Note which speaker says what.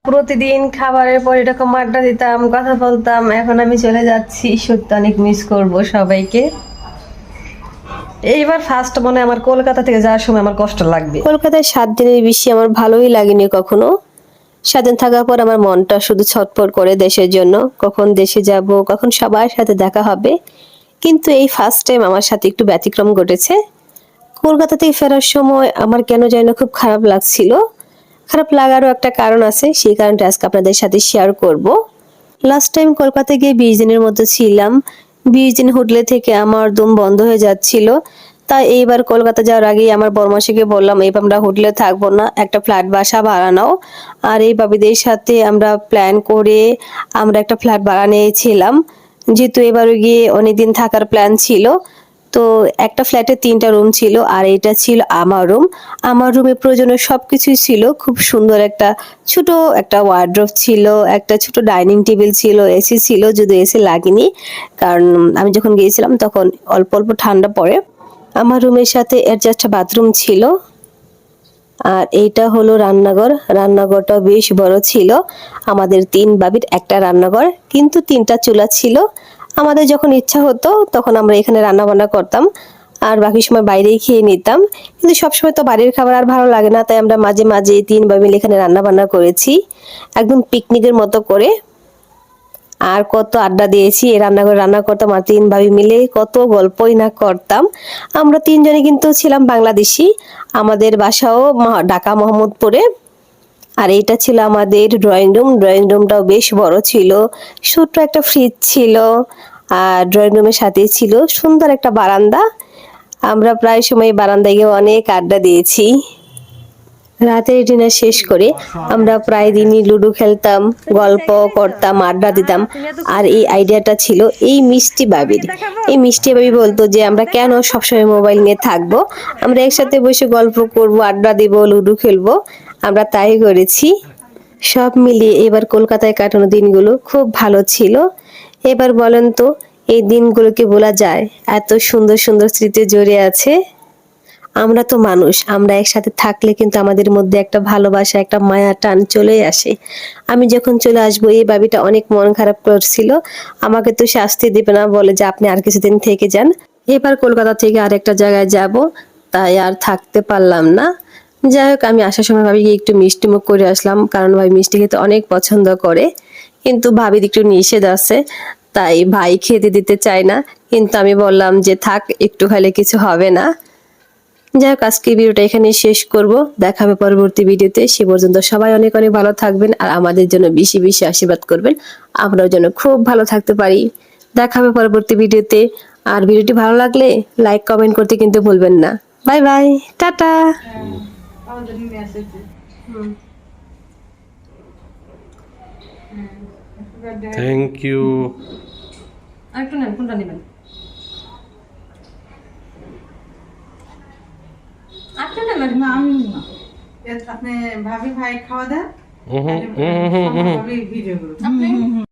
Speaker 1: প্রতিদিন খাবারের পর এরকম আড্ডা দিতাম, কথা বলতাম। এখন আমি চলে যাচ্ছি, সত্যি অনেক মিস করব সবাইকে। এইবার ফার্স্ট মনে আমার কলকাতা থেকে যাওয়ার সময় আমার কষ্ট লাগবে।
Speaker 2: কলকাতায় 7 দিনের বেশি আমার ভালোই লাগেনি কখনো। 7 দিন থাকার পর আমার মনটা শুধু ছটফট করে দেশের জন্য, কখন দেশে যাব, কখন সবার সাথে দেখা হবে। কিন্তু এই ফার্স্ট টাইম আমার সাথে একটু ব্যতিক্রম ঘটেছে। কলকাতা থেকে ফেরার সময় আমার কেন জানি না খুব খারাপ লাগছিল। খারাপ লাগারও একটা কারণ আছে, সেই কারণটা আজকে আপনাদের সাথে শেয়ার করব। লাস্ট টাইম কলকাতা গিয়ে 20 দিনের মতো ছিলাম। 20 দিন হোটেলে থেকে আমার দম বন্ধ হয়ে যাচ্ছিল। তাই এইবার কলকাতা যাওয়ার আগেই আমার বরমাসিকে বললাম, এবার আমরা হোটেলে থাকবো না, একটা ফ্ল্যাট বাসা ভাড়া নাও। আর এই বাবিদের সাথে আমরা প্ল্যান করে আমরা একটা ফ্ল্যাট ভাড়া নিয়েছিলাম, যেহেতু এবারে গিয়ে অনেকদিন থাকার প্ল্যান ছিল। তো একটা ফ্ল্যাটে 3টা রুম ছিল, আর এটা ছিল আমার রুম। আমার রুমে প্রয়োজনীয় সবকিছুই ছিল। খুব সুন্দর একটা ছোট একটা ওয়ার্ড্রোব ছিল, একটা ছোট ডাইনিং টেবিল ছিল, এসি ছিল, যদি এসি লাগেনি, কারণ আমি যখন গিয়েছিলাম তখন অল্প অল্প ঠান্ডা পড়ে। আমার রুমের সাথে অ্যাডজাস্ট বাথরুম ছিল। আর এইটা হলো রান্নাঘর। রান্নাঘরটা বেশ বড় ছিল। আমাদের 3 বাবির একটা রান্নাঘর, কিন্তু 3টা চুলা ছিল। আমাদের যখন ইচ্ছা হতো তখন আমরা এখানে রান্না বান্না করতাম, আর বাকি সময় বাইরেই খেয়ে নিতাম। কিন্তু সবসময় তো বাড়ির খাবার আর ভালো লাগে না, তাই আমরা মাঝে মাঝে 3 বাবি মিলে এখানে রান্না বান্না করেছি, একদম পিকনিকের মতো করে। আর কত আড্ডা দিয়েছি, এই রান্নাঘরে রান্না করতাম আর 3 ভাবি মিলে কত গল্পই না করতাম। আমরা 3 জনে কিন্তু ছিলাম বাংলাদেশি। আমাদের বাসাও ঢাকা মোহাম্মদপুরে। আর এইটা ছিল আমাদের ড্রয়িং রুম। ড্রয়িং রুমটাও বেশ বড় ছিল, ছোট্ট একটা ফ্রিজ ছিল। আর ড্রয়িং রুমের সাথেই ছিল সুন্দর একটা বারান্দা। আমরা প্রায় সময় বারান্দায় গিয়ে অনেক আড্ডা দিয়েছি। রাতের ডিনার শেষ করে আমরা প্রায় দিনই লুডো খেলতাম, গল্প করতাম, আড্ডা দিতাম। আর এই আইডিয়াটা ছিল এই মিষ্টি বাবির। এই মিষ্টি বাবি বলতো যে আমরা কেন সবসময় মোবাইল নিয়ে থাকবো, আমরা একসাথে বসে গল্প করব, আড্ডা দিব, লুডো খেলবো। আমরা তাই করেছি। সব মিলিয়ে এবার কলকাতায় কাটানো দিনগুলো খুব ভালো ছিল। এবার বলেন তো, এই দিনগুলোকে বলা যায়? এত সুন্দর সুন্দর স্মৃতি জড়িয়ে আছে। আমরা তো মানুষ, আমরা একসাথে থাকলে কিন্তু আমাদের মধ্যে একটা ভালোবাসা, একটা মায়া টান চলেই আসে। আমি যখন চলে আসবো, এই বাবিটা অনেক মন খারাপ করছিল। আমাকে তো শাস্তি দেবে না, বলে যে আপনি আর কিছুদিন থেকে যান। এবার কলকাতা থেকে আরেকটা জায়গায় যাব, তাই আর থাকতে পারলাম না। যাই হোক, আমি আসার সময় ভাবি একটু মিষ্টি মুখ করে আসলাম, কারণ ভাই মিষ্টি খেতে অনেক পছন্দ করে। কিন্তু ভাবির একটু নিষেধ আছে, তাই ভাই খেতে দিতে চায় না। কিন্তু আমি বললাম যে থাক, একটু খাইলে কিছু হবে না। যাই হোক, আজকের ভিডিওটা এখানে শেষ করব। দেখা হবে পরবর্তী ভিডিওতে। সে পর্যন্ত সবাই অনেক অনেক ভালো থাকবেন, আর আমাদের জন্য বেশি বেশি আশীর্বাদ করবেন, আমরাও যেন খুব ভালো থাকতে পারি। দেখা হবে পরবর্তী ভিডিওতে। আর ভিডিওটি ভালো লাগলে লাইক কমেন্ট করতে কিন্তু ভুলবেন না। Bye bye, tata.
Speaker 3: Thank you.
Speaker 1: আরেকটু নেন, কোনটা নেবেন?
Speaker 4: না আমি না, আপনি ভাবি ভাই খাওয়া দেন, ভিডিও করুন।